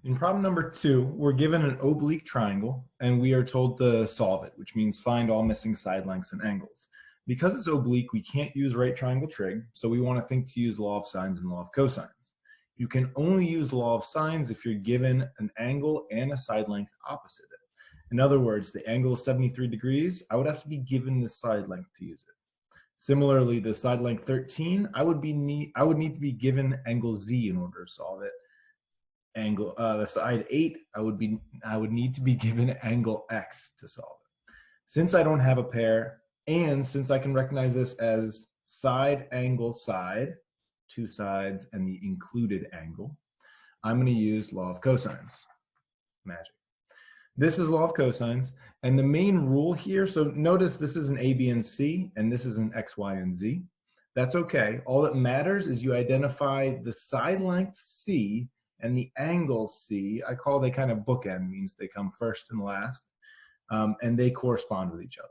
In problem number 2, we're given an oblique triangle and we are told to solve it, which means find all missing side lengths and angles. Because it's oblique, we can't use right triangle trig, so we want to think to use law of sines and law of cosines. You can only use law of sines if you're given an angle and a side length opposite it. In other words, the angle is 73 degrees, I would have to be given the side length to use it. Similarly, the side length 13, I would need to be given angle Z in order to solve it. The side 8, I would need to be given angle X to solve it. Since I don't have a pair, and since I can recognize this as side angle side, two sides and the included angle, I'm going to use law of cosines. Magic. This is law of cosines, and the main rule here, so notice this is an A, B, and C, and this is an X, Y, and Z. That's okay. All that matters is you identify the side length C and the angle C. I call they kind of bookend, means they come first and last, and they correspond with each other.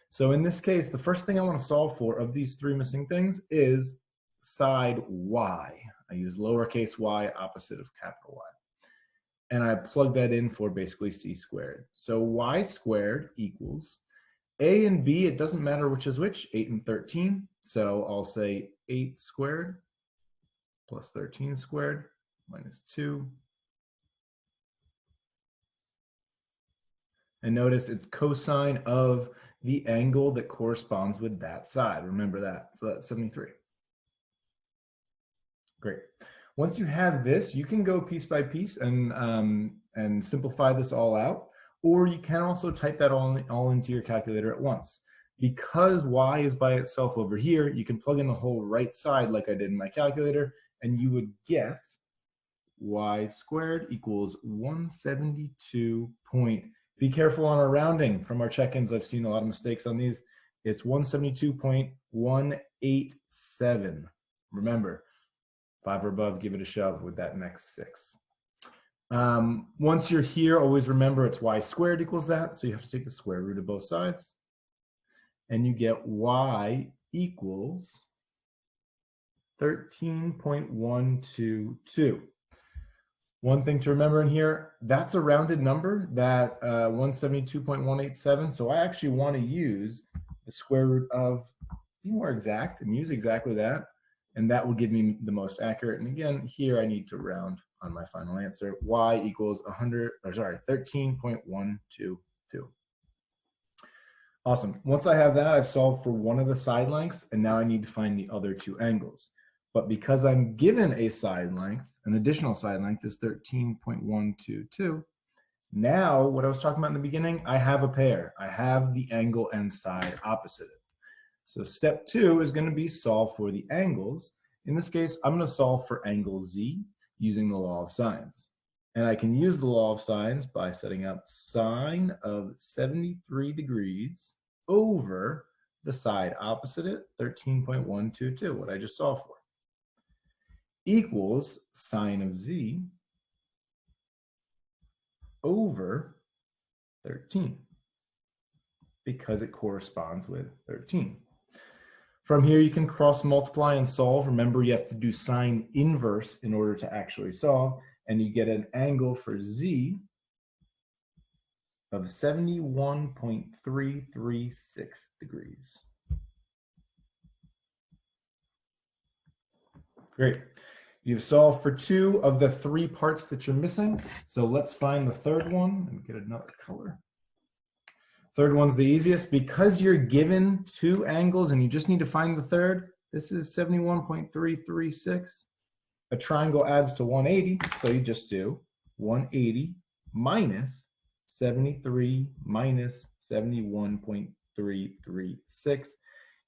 So in this case, the first thing I want to solve for of these three missing things is side Y. I use lowercase y opposite of capital Y. And I plug that in for basically C squared. So Y squared equals A and B, it doesn't matter which is which, 8 and 13. So I'll say 8 squared plus 13 squared minus 2. And notice it's cosine of the angle that corresponds with that side. Remember that. So that's 73. Great. Once you have this, you can go piece by piece and simplify this all out, or you can also type that all into your calculator at once. Because y is by itself over here, you can plug in the whole right side like I did in my calculator, and you would get y squared equals 172. Be careful on our rounding. From our check-ins, I've seen a lot of mistakes on these. It's 172.187. Remember, 5 or above, give it a shove with that next 6. Once you're here, always remember it's y squared equals that, so you have to take the square root of both sides. And you get y equals 13.122. One thing to remember in here, that's a rounded number, that 172.187. So I actually want to use the square root of, be more exact, and use exactly that. And that will give me the most accurate. And again, here I need to round on my final answer. Y equals 13.122. Awesome. Once I have that, I've solved for one of the side lengths, and now I need to find the other two angles. But because I'm given a side length, an additional side length is 13.122. Now, what I was talking about in the beginning, I have a pair. I have the angle and side opposite it. So step 2 is going to be solve for the angles. In this case, I'm going to solve for angle Z using the law of sines. And I can use the law of sines by setting up sine of 73 degrees over the side opposite it, 13.122, what I just solved for, equals sine of Z over 13, because it corresponds with 13. From here, you can cross multiply and solve. Remember, you have to do sine inverse in order to actually solve, and you get an angle for Z of 71.336 degrees. Great. You've solved for 2 of the 3 parts that you're missing. So let's find the third one and get another color. Third one's the easiest. Because you're given 2 angles and you just need to find the third, this is 71.336. A triangle adds to 180, so you just do 180 minus 73 minus 71.336.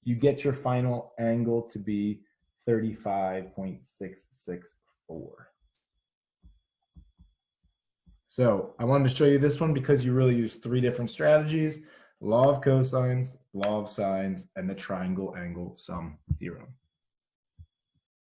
You get your final angle to be 35.664. So I wanted to show you this one because you really use 3 different strategies: law of cosines, law of sines, and the triangle angle sum theorem.